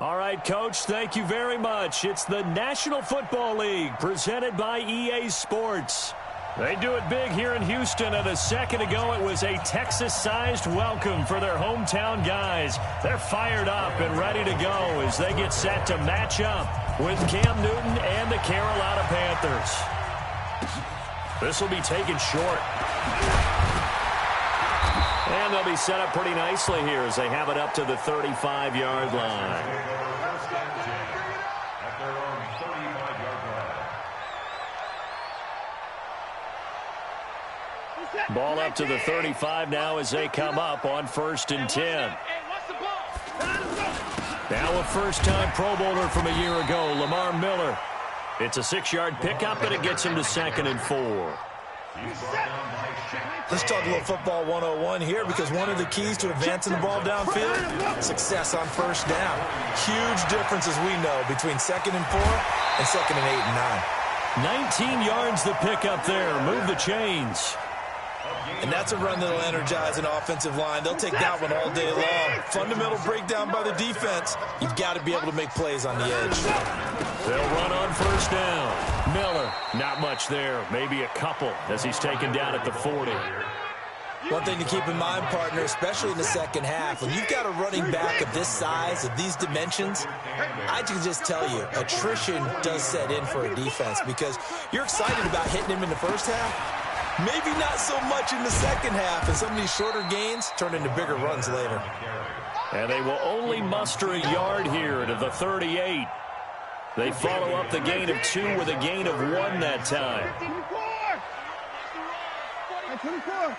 All right, Coach, thank you very much. It's the National Football League presented by EA Sports. They do it big here in Houston, and a second ago it was a Texas-sized welcome for their hometown guys. They're fired up and ready to go as they get set to match up with Cam Newton and the Carolina Panthers. This will be taken short. And they'll be set up pretty nicely here as they have it up to the 35-yard line. Ball up to the 35 now as they come up on 1st and 10. Now a first-time Pro Bowler from a year ago, Lamar Miller. It's a 6-yard pickup, and it gets him to 2nd and 4. Let's talk a little football 101 here, because one of the keys to advancing the ball downfield, success on first down. Huge difference, as we know, between 2nd and 4 and 2nd and 8 and 9. 19 yards the pickup there. Move the chains. And that's a run that'll energize an offensive line. They'll take that one all day long. Fundamental breakdown by the defense. You've got to be able to make plays on the edge. They'll run on first down. Miller, not much there. Maybe a couple as he's taken down at the 40. One thing to keep in mind, partner, especially in the second half, when you've got a running back of this size, of these dimensions, I can just tell you, attrition does set in for a defense, because you're excited about hitting him in the first half. Maybe not so much in the second half, and some of these shorter gains turn into bigger runs later. And they will only muster a yard here to the 38. They follow up the gain of 2 with a gain of 1 that time. 24.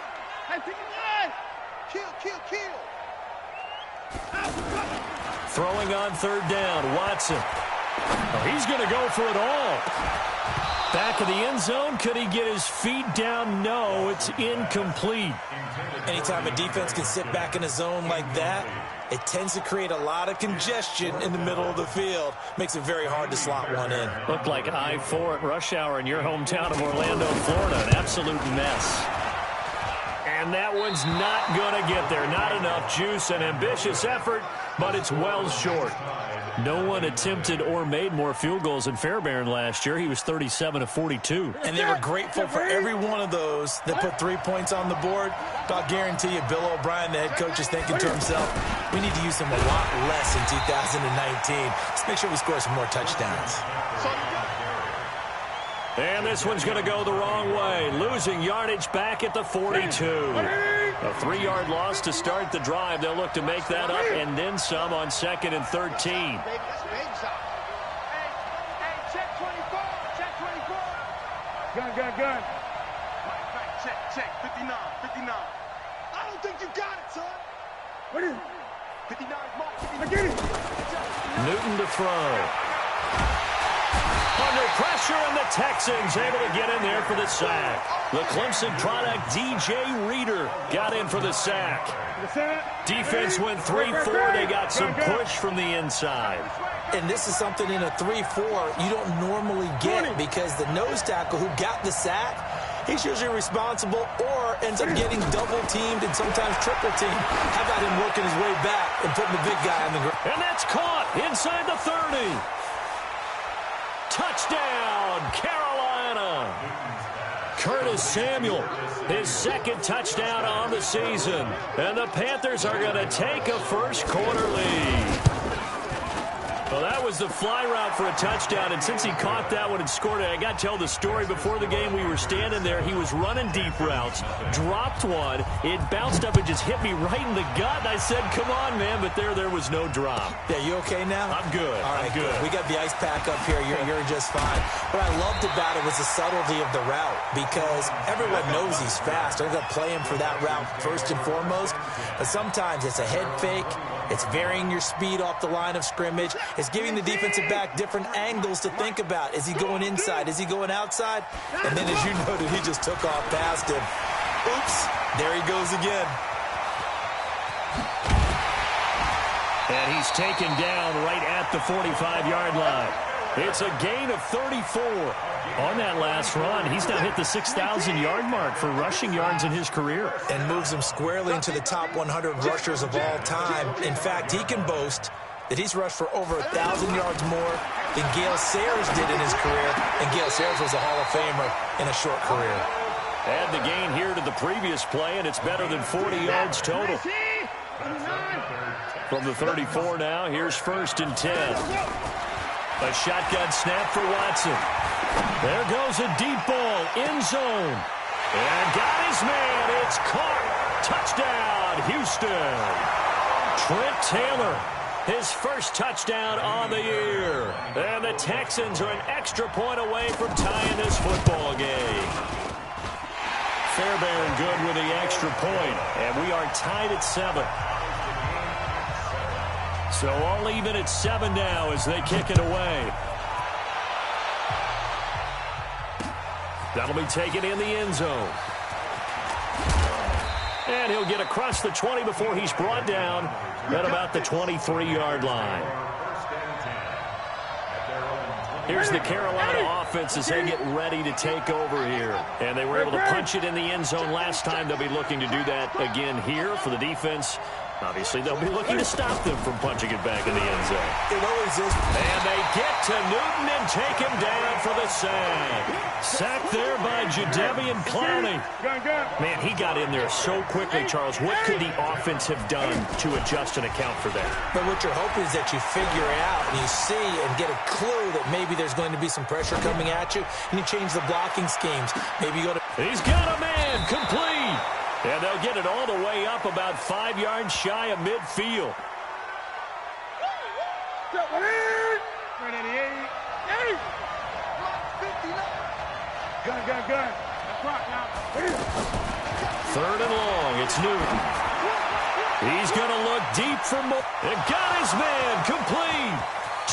Throwing on 3rd down, Watson. Oh, he's going to go for it all. Back of the end zone, could he get his feet down? No, it's incomplete. Anytime a defense can sit back in a zone like that, it tends to create a lot of congestion in the middle of the field. Makes it very hard to slot one in. Looked like I-4 at rush hour in your hometown of Orlando, Florida. An absolute mess. And that one's not going to get there. Not enough juice. An ambitious effort, but it's well short. No one attempted or made more field goals than Fairbairn last year. He was 37 of 42. And they were grateful for every one of those that put 3 points on the board. But I'll guarantee you, Bill O'Brien, the head coach, is thinking to himself, we need to use him a lot less in 2019. Let's make sure we score some more touchdowns. And this one's going to go the wrong way. Losing yardage back at the 42. A 3-yard loss to start the drive. They'll look to make that up and then some on 2nd and 13. Check 24. Gun. Check. 59. I don't think you got it, son. What is it? 59 mark. I get it. Newton to throw. Under pressure, and the Texans able to get in there for the sack. The Clemson product, DJ Reader, got in for the sack. Defense went 3-4. They got some push from the inside. And this is something in a 3-4 you don't normally get, because the nose tackle who got the sack, he's usually responsible or ends up getting double-teamed and sometimes triple-teamed. How about him working his way back and putting the big guy on the ground? And that's caught inside the 30. Touchdown, Carolina. Curtis Samuel, his 2nd touchdown on the season. And the Panthers are going to take a first-quarter lead. Well, that was the fly route for a touchdown, and since he caught that one and scored it, I got to tell the story. Before the game, we were standing there. He was running deep routes, dropped one. It bounced up and just hit me right in the gut, and I said, come on, man, but there was no drop. Yeah, you okay now? I'm good. All right, I'm good. We got the ice pack up here. You're just fine. What I loved about it was the subtlety of the route, because everyone knows he's fast. They're going to play him for that route first and foremost, but sometimes it's a head fake. It's varying your speed off the line of scrimmage. It's giving the defensive back different angles to think about. Is he going inside? Is he going outside? And then, as you noted, he just took off past him. Oops, there he goes again. And he's taken down right at the 45-yard line. It's a gain of 34 on that last run. He's now hit the 6,000-yard mark for rushing yards in his career. And moves him squarely into the top 100 rushers of all time. In fact, he can boast that he's rushed for over 1,000 yards more than Gale Sayers did in his career, and Gale Sayers was a Hall of Famer in a short career. Add the gain here to the previous play, and it's better than 40 yards total. From the 34 now, here's 1st and 10. A shotgun snap for Watson. There goes a deep ball, end zone. And got his man. It's caught. Touchdown, Houston. Trent Taylor, his first touchdown on the year. And the Texans are an extra point away from tying this football game. Fairbairn good with the extra point. And we are tied at 7. So all even at 7 now as they kick it away. That'll be taken in the end zone. And he'll get across the 20 before he's brought down at about the 23-yard line. Here's the Carolina offense as they get ready to take over here. And they were able to punch it in the end zone last time. They'll be looking to do that again here for the defense. Obviously, they'll be looking to stop them from punching it back in the end zone. It always is. And they get to Newton and take him down for the sack. Sacked there by Jadeveon Clowney. Man, he got in there so quickly, Charles. What could the offense have done to adjust and account for that? But what you're hoping is that you figure out and you see and get a clue that maybe there's going to be some pressure coming at you, and you change the blocking schemes. Maybe you go to... He's got a man complete. And they'll get it all the way up about 5 yards shy of midfield. Gun. 3rd and long. It's Newton. He's going to look deep for more. And got his man complete.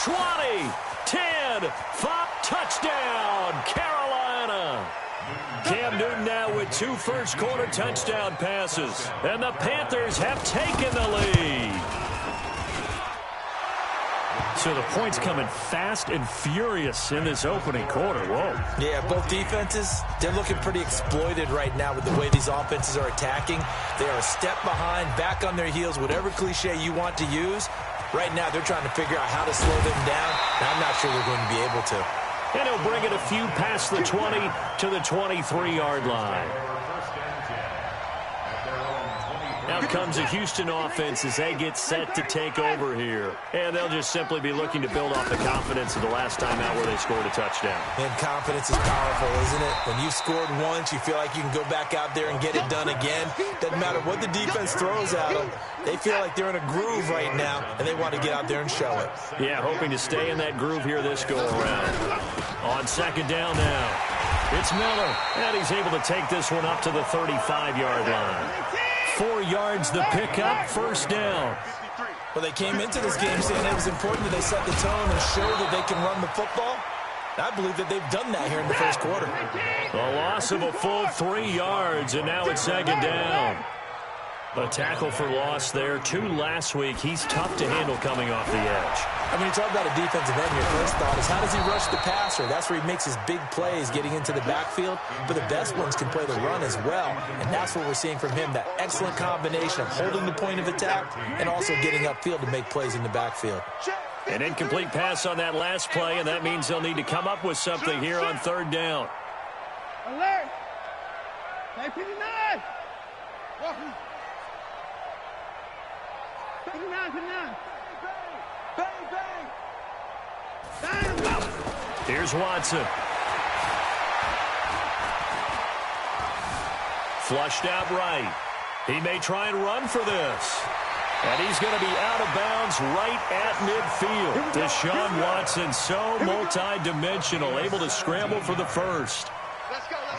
20, 10, 5. Touchdown, Carolina. Cam Newton now with 2 first-quarter touchdown passes. And the Panthers have taken the lead. So the points coming fast and furious in this opening quarter. Whoa. Yeah, both defenses, they're looking pretty exploited right now with the way these offenses are attacking. They are a step behind, back on their heels, whatever cliche you want to use. Right now, they're trying to figure out how to slow them down, and I'm not sure they're going to be able to. And he'll bring it a few past the 20 to the 23-yard line. Now comes a Houston offense as they get set to take over here. And they'll just simply be looking to build off the confidence of the last time out where they scored a touchdown. And confidence is powerful, isn't it? When you scored once, you feel like you can go back out there and get it done again. Doesn't matter what the defense throws at them. They feel like they're in a groove right now, and they want to get out there and show it. Yeah, hoping to stay in that groove here this go-around. On 2nd down now, it's Miller. And he's able to take this one up to the 35-yard line. 4 yards the pickup, 1st down. Well, they came into this game saying it was important that they set the tone and show that they can run the football. I believe that they've done that here in the first quarter. A loss of a full 3 yards, and now it's 2nd down. A tackle for loss there. 2 last week. He's tough to handle coming off the edge. I mean, you talk about a defensive end, your first thought is how does he rush the passer? That's where he makes his big plays getting into the backfield. But the best ones can play the run as well. And that's what we're seeing from him, that excellent combination of holding the point of attack and also getting upfield to make plays in the backfield. An incomplete pass on that last play, and that means they'll need to come up with something here on 3rd down. Alert! 59! 59! Bang! Here's Watson. Flushed out right. He may try and run for this. And he's going to be out of bounds right at midfield. Deshaun Watson, so multi-dimensional, able to scramble for the first.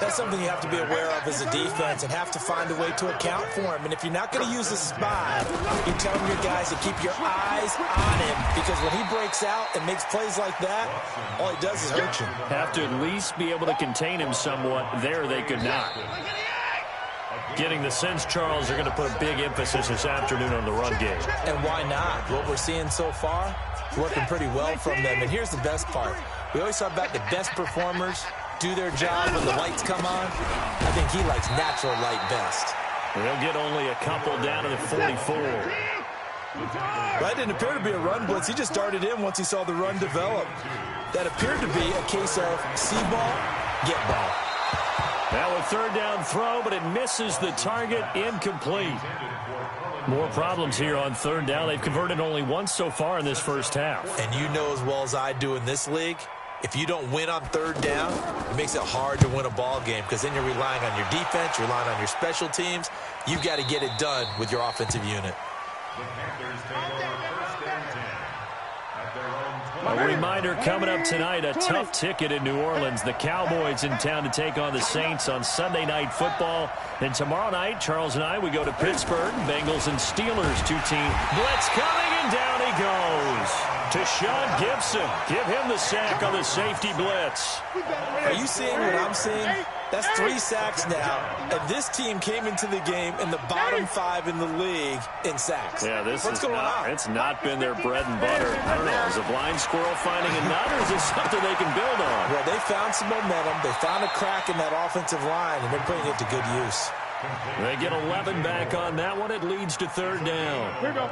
That's something you have to be aware of as a defense and have to find a way to account for him. And if you're not going to use a spy, you're telling your guys to keep your eyes on him, because when he breaks out and makes plays like that, all he does is hurt you. Have to at least be able to contain him somewhat. There they could not. Getting the sense, Charles, they're going to put a big emphasis this afternoon on the run game. And why not? What we're seeing so far, working pretty well from them. And here's the best part. We always talk about the best performers do their job when the lights come on. I think he likes natural light best. They'll get only a couple down to the 44. That didn't appear to be a run blitz. He just darted in once he saw the run develop. That appeared to be a case of see ball, get ball. Now a third down throw, but it misses the target, incomplete. More problems here on third down. They've converted only once so far in this first half. And you know as well as I do in this league, if you don't win on third down, it makes it hard to win a ball game because then you're relying on your defense, you're relying on your special teams. You've got to get it done with your offensive unit. A reminder coming up tonight, a tough ticket in New Orleans. The Cowboys in town to take on the Saints on Sunday Night Football. And tomorrow night, Charles and I, we go to Pittsburgh. Bengals and Steelers, two-team blitz coming, and down he goes. To Sean Gibson. Give him the sack on the safety blitz. Are you seeing what I'm seeing? That's 3 sacks now, and this team came into the game in the bottom 5 in the league in sacks. Yeah, What's going on? It's not been their bread and butter. I don't know, is a blind squirrel finding a nut, or is it something they can build on? Well, they found some momentum. They found a crack in that offensive line, and they're putting it to good use. They get 11 back on that one. It leads to third down. Here we go.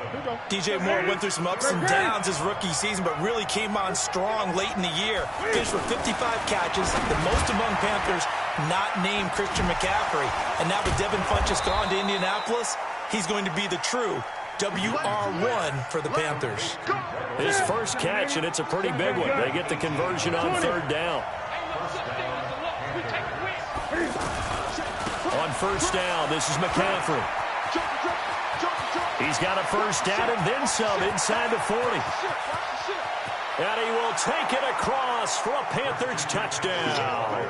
DJ Moore went through some ups and downs his rookie season, but really came on strong late in the year. Finished with 55 catches, the most among Panthers not named Christian McCaffrey. And now with Devin Funchess gone to Indianapolis, he's going to be the true WR1 for the Panthers. His first catch, and it's a pretty big one. They get the conversion on third down. On first down, this is McCaffrey. He's got a first down and then some inside the 40. And he will take it across for a Panthers touchdown.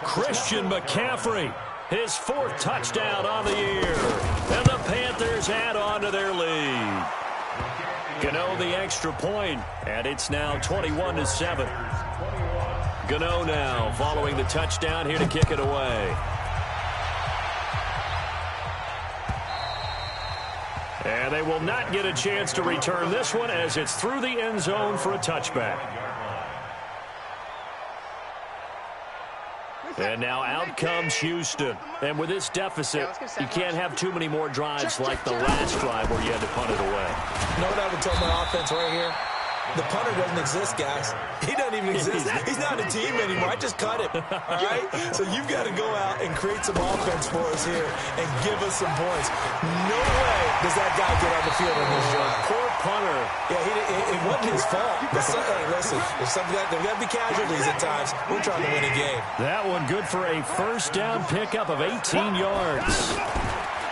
Christian McCaffrey, his 4th touchdown on the year. And the Panthers add on to their lead. Gano the extra point, and it's now 21-7. Gano now following the touchdown here to kick it away. And they will not get a chance to return this one as it's through the end zone for a touchback. And now out comes Houston. And with this deficit, you can't have too many more drives like the last drive where you had to punt it away. You know what I would tell my offense right here? The punter doesn't exist, guys. He doesn't even exist. He's not a team anymore. I just cut him. All right? So you've got to go out and create some offense for us here and give us some points. No way does that guy get on the field on this drive. Poor punter. Yeah, it wasn't his fault. But hey, listen, there's got to be casualties at times. We're trying to win a game. That one good for a first down pickup of 18 yards.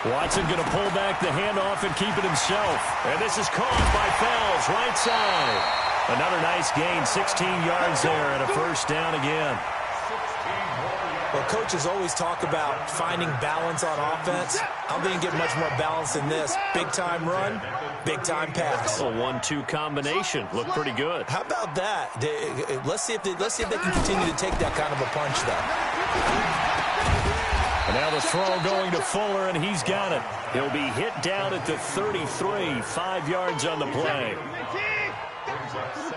Watson going to pull back the handoff and keep it himself. And this is caught by Fells, right side. Another nice gain, 16 yards there and a first down again. Well, coaches always talk about finding balance on offense. I don't think you get much more balance than this. Big-time run, big-time pass. A 1-2 combination. Looked pretty good. How about that? Let's see if they can continue to take that kind of a punch, though. And now the throw going to Fuller, and he's got it. He'll be hit down at the 33, 5 yards on the play.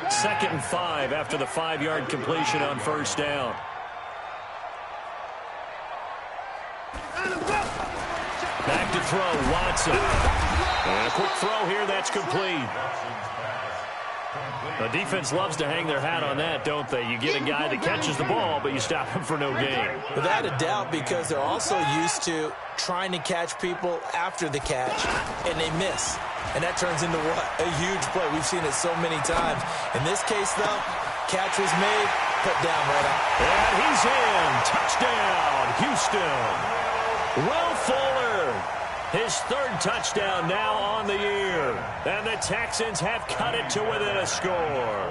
2nd and 5 after the 5-yard completion on first down. Back to throw, Watson. And a quick throw here, that's complete. The defense loves to hang their hat on that, don't they? You get a guy that catches the ball, but you stop him for no gain. Without a doubt, because they're also used to trying to catch people after the catch, and they miss. And that turns into what? A huge play. We've seen it so many times. In this case, though, catch was made, put down right out. And he's in. Touchdown, Houston. Will Fuller. His 3rd touchdown now on the year. And the Texans have cut it to within a score.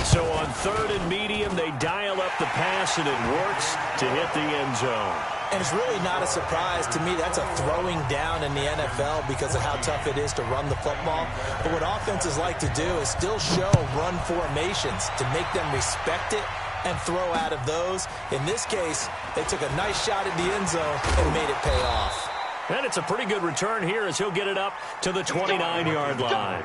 So on 3rd and medium, they dial up the pass, and it works to hit the end zone. And it's really not a surprise to me. That's a throwing down in the NFL because of how tough it is to run the football. But what offenses like to do is still show run formations to make them respect it and throw out of those. In this case, they took a nice shot at the end zone and made it pay off. And it's a pretty good return here as he'll get it up to the 29-yard line.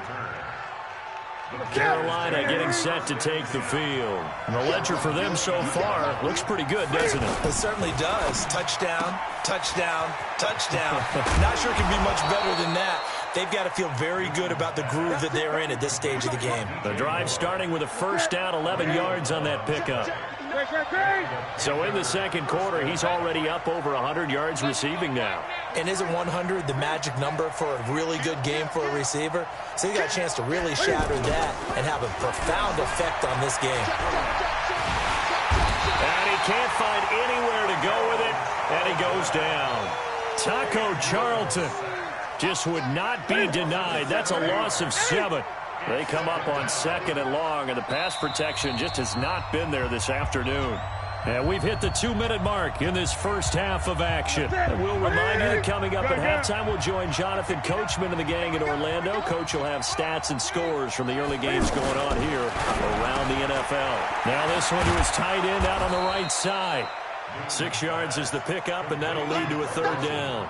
Carolina getting set to take the field. And the ledger for them so far looks pretty good, doesn't it? It certainly does. Touchdown, touchdown, touchdown. Not sure it can be much better than that. They've got to feel very good about the groove that they're in at this stage of the game. The drive starting with a first down, 11 yards on that pickup. So in the second quarter, he's already up over 100 yards receiving now. And isn't 100 the magic number for a really good game for a receiver? So you got a chance to really shatter that and have a profound effect on this game. And he can't find anywhere to go with it, and he goes down. Taco Charlton just would not be denied. That's a loss of 7. They come up on 2nd and long, and the pass protection just has not been there this afternoon. And we've hit the 2-minute mark in this first half of action. And we'll remind you that coming up at halftime, we'll join Jonathan Coachman and the gang in Orlando. Coach will have stats and scores from the early games going on here around the NFL. Now this one to his tight end out on the right side. 6 yards is the pickup, and that'll lead to a 3rd down.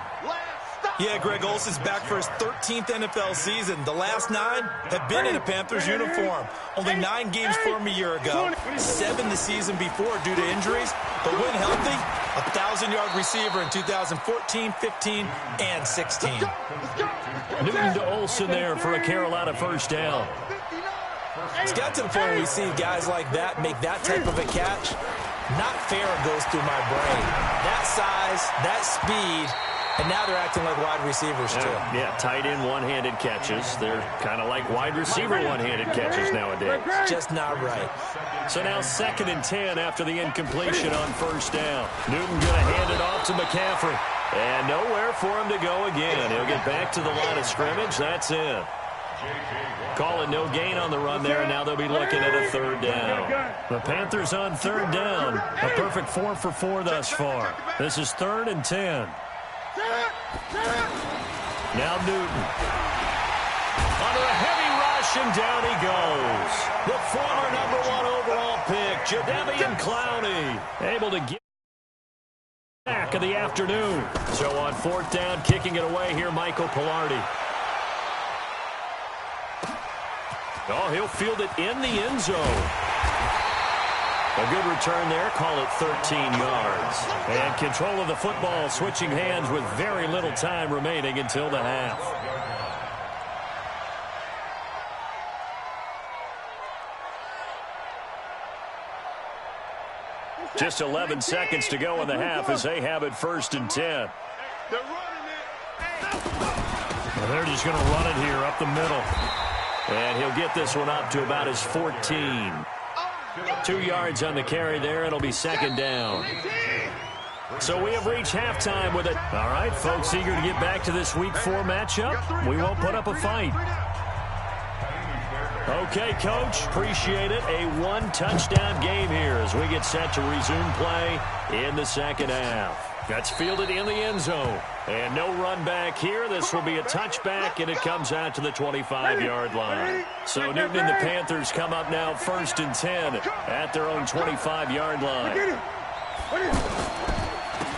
Yeah, Greg Olsen's back for his 13th NFL season. The last 9 have been in a Panthers uniform. Only 9 games for him a year ago. 7 the season before due to injuries. But when healthy, a 1,000-yard receiver in 2014, 15, and 16. Newton to Olsen there for a Carolina first down. It's got to the point where we see guys like that make that type of a catch. Not fair goes through my brain. That size, that speed. And now they're acting like wide receivers, too. Yeah, tight end one-handed catches. They're kind of like wide receiver one-handed catches nowadays. Just not right. So now 2nd and 10 after the incompletion on first down. Newton going to hand it off to McCaffrey. And nowhere for him to go again. He'll get back to the line of scrimmage. That's it. Call it no gain on the run there, and now they'll be looking at a 3rd down. The Panthers on 3rd down. A perfect 4 for 4 thus far. This is 3rd and 10. Now Newton. Under a heavy rush, and down he goes. The former #1 overall pick, Jadeveon Clowney, able to get back of the afternoon. So on 4th down, kicking it away here, Michael Pilardi. Oh, he'll field it in the end zone. A good return there, call it 13 yards. And control of the football, switching hands with very little time remaining until the half. Just 11 seconds to go in the half as they have it 1st and 10. Well, they're just going to run it here up the middle. And he'll get this one up to about his 14. 2 yards on the carry there. It'll be 2nd down. So we have reached halftime with it. All right, folks, eager to get back to this Week 4 matchup. We won't put up a fight. Okay, Coach, appreciate it. A 1-touchdown game here as we get set to resume play in the second half. That's fielded in the end zone. And no run back here. This will be a touchback, and it comes out to the 25-yard line. So Newton and the Panthers come up now 1st and 10 at their own 25-yard line.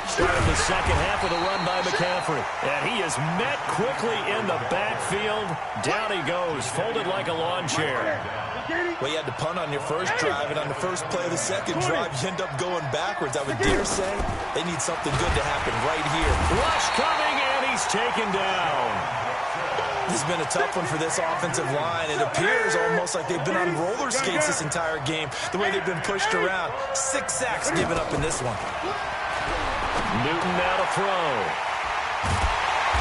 Starting the second half with a run by McCaffrey. And he is met quickly in the backfield. Down he goes, folded like a lawn chair. Well, you had to punt on your first drive, and on the first play of the second drive, you end up going backwards. I would dare say they need something good to happen right here. Rush coming, and he's taken down. This has been a tough one for this offensive line. It appears almost like they've been on roller skates this entire game, the way they've been pushed around. 6 sacks given up in this one. Newton now to throw.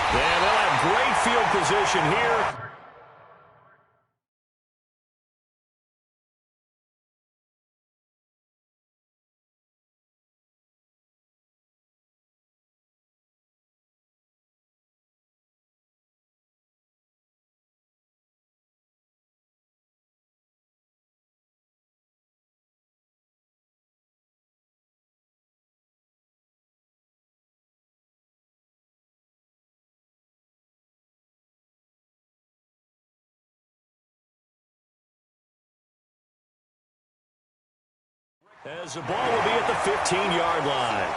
And they'll have great field position here. As the ball will be at the 15-yard line.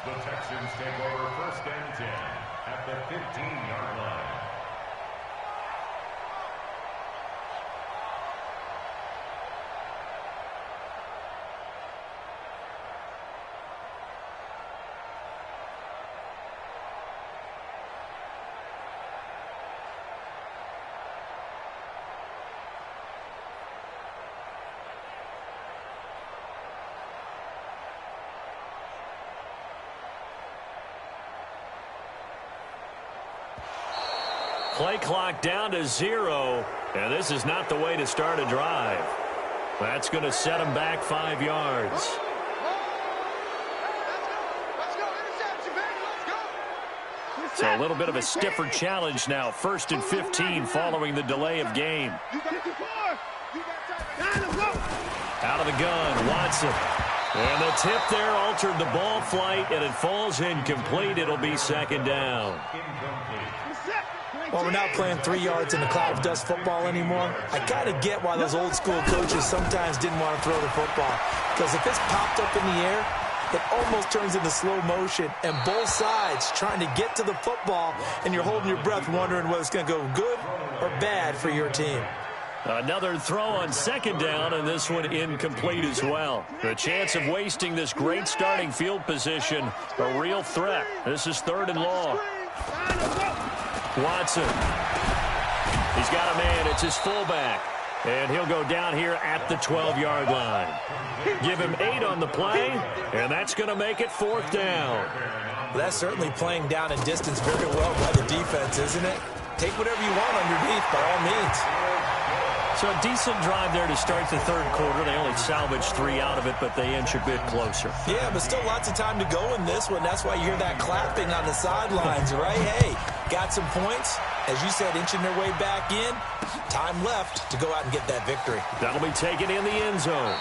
The Texans take over 1st and 10 at the 15-yard Play clock down to 0, and this is not the way to start a drive. That's going to set them back 5 yards. So a little bit of a stiffer challenge now. 1st and 15 following the delay of game. Out of the gun, Watson. And the tip there altered the ball flight, and it falls incomplete. It'll be 2nd down. Well, we're not playing 3 yards in the cloud of dust football anymore. I kind of get why those old school coaches sometimes didn't want to throw the football. Because if it's popped up in the air, it almost turns into slow motion, and both sides trying to get to the football, and you're holding your breath wondering whether it's going to go good or bad for your team. Another throw on 2nd down, and this one incomplete as well. The chance of wasting this great starting field position, a real threat. This is 3rd and long. Watson. He's got a man. It's his fullback. And he'll go down here at the 12-yard line. Give him 8 on the play, and that's going to make it 4th down. Well, that's certainly playing down and distance very well by the defense, isn't it? Take whatever you want underneath, by all means. So a decent drive there to start the 3rd quarter. They only salvaged 3 out of it, but they inch a bit closer. Yeah, but still lots of time to go in this one. That's why you hear that clapping on the sidelines, right? Hey, got some points. As you said, inching their way back in. Time left to go out and get that victory. That'll be taken in the end zone.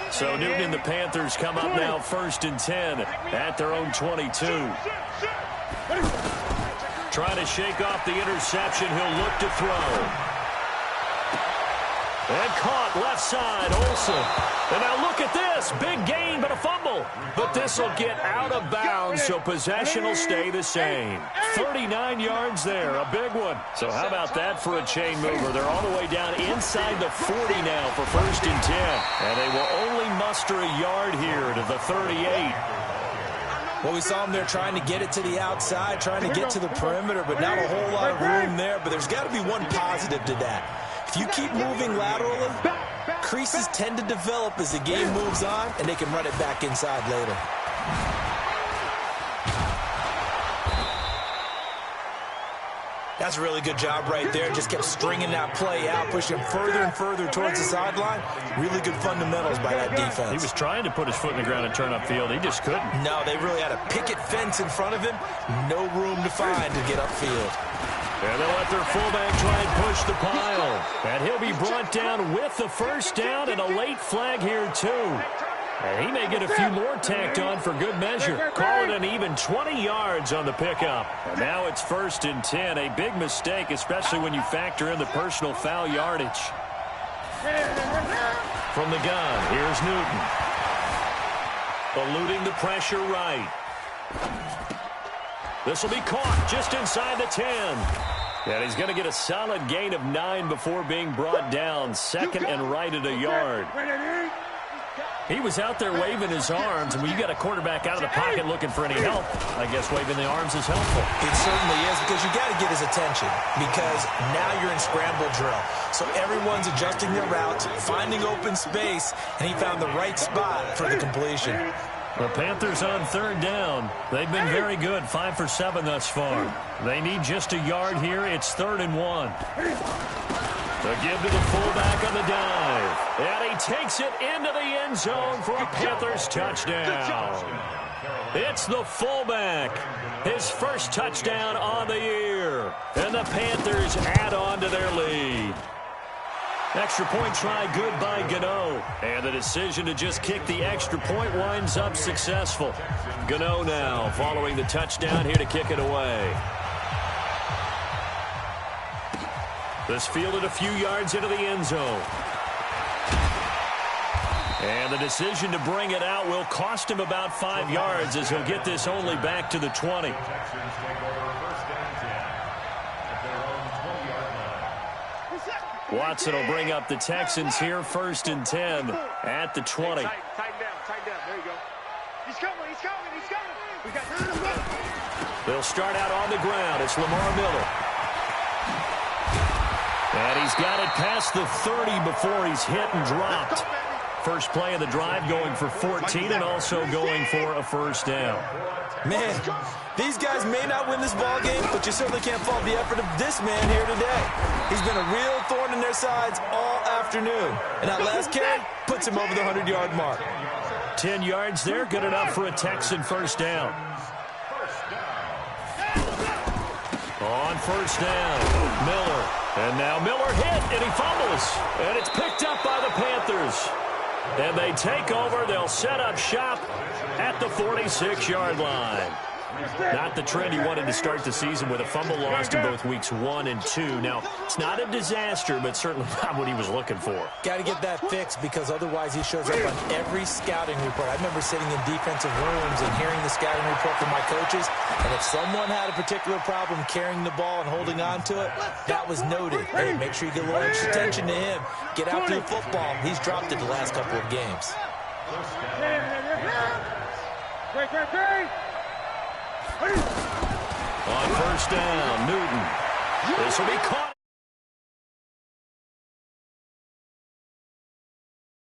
So Newton and the Panthers come up now 1st and 10 at their own 22. Trying to shake off the interception. He'll look to throw. And caught left side, Olsen. And now look at this. Big gain, but a fumble. But this will get out of bounds, so possession will stay the same. 39 yards there, a big one. So how about that for a chain mover? They're all the way down inside the 40 now for 1st and 10. And they will only muster a yard here to the 38. Well, we saw them there trying to get it to the outside, trying to get to the perimeter, but not a whole lot of room there. But there's got to be one positive to that. If you keep moving laterally, creases tend to develop as the game moves on, and they can run it back inside later. That's a really good job right there. Just kept stringing that play out, pushing him further and further towards the sideline. Really good fundamentals by that defense. He was trying to put his foot in the ground and turn upfield. He just couldn't. No, they really had a picket fence in front of him. No room to find to get upfield. And they'll let their fullback try and push the pile. And he'll be brought down with the 1st down and a late flag here, too. And he may get a few more tacked on for good measure. Call it an even 20 yards on the pickup. And now it's 1st and 10. A big mistake, especially when you factor in the personal foul yardage. From the gun, here's Newton. Eluding the pressure right. This will be caught just inside the 10. And he's going to get a solid gain of 9 before being brought down. 2nd and right at a yard. He was out there waving his arms, and when you got a quarterback out of the pocket looking for any help, I guess waving the arms is helpful. It certainly is, because you got to get his attention, because now you're in scramble drill. So everyone's adjusting their routes, finding open space, and he found the right spot for the completion. The Panthers on 3rd down. They've been very good, 5 for 7 thus far. They need just a yard here. It's 3rd and 1. The give to the fullback on the dive. And he takes it into the end zone for a Panthers touchdown. It's the fullback. His 1st touchdown on the year. And the Panthers add on to their lead. Extra point try good by Gano. And the decision to just kick the extra point winds up successful. Gano now following the touchdown here to kick it away. This fielded a few yards into the end zone. And the decision to bring it out will cost him about 5 yards as he'll get this only back to the 20. Watson will bring up the Texans here, 1st and 10 at the 20. Tighten down. There you go. He's coming. We got time to go. They'll start out on the ground. It's Lamar Miller. And he's got it past the 30 before he's hit and dropped. First play of the drive going for 14 and also going for a first down. Man, these guys may not win this ball game, but you certainly can't fault the effort of this man here today. He's been a real thorn in their sides all afternoon. And that last carry puts him over the 100-yard mark. 10 yards there, good enough for a Texan first down. On first down, Miller. And now Miller hit, and he fumbles. And it's picked up by the Panthers. And they take over. They'll set up shop at the 46-yard line. Not the trend he wanted to start the season with a fumble lost in both weeks 1 and 2. Now, it's not a disaster, but certainly not what he was looking for. Got to get that fixed because otherwise he shows up on every scouting report. I remember sitting in defensive rooms and hearing the scouting report from my coaches, and if someone had a particular problem carrying the ball and holding on to it, that was noted. Hey, make sure you get a little extra attention to him. Get after the football. He's dropped it the last couple of games. On first down, Newton. This will be caught.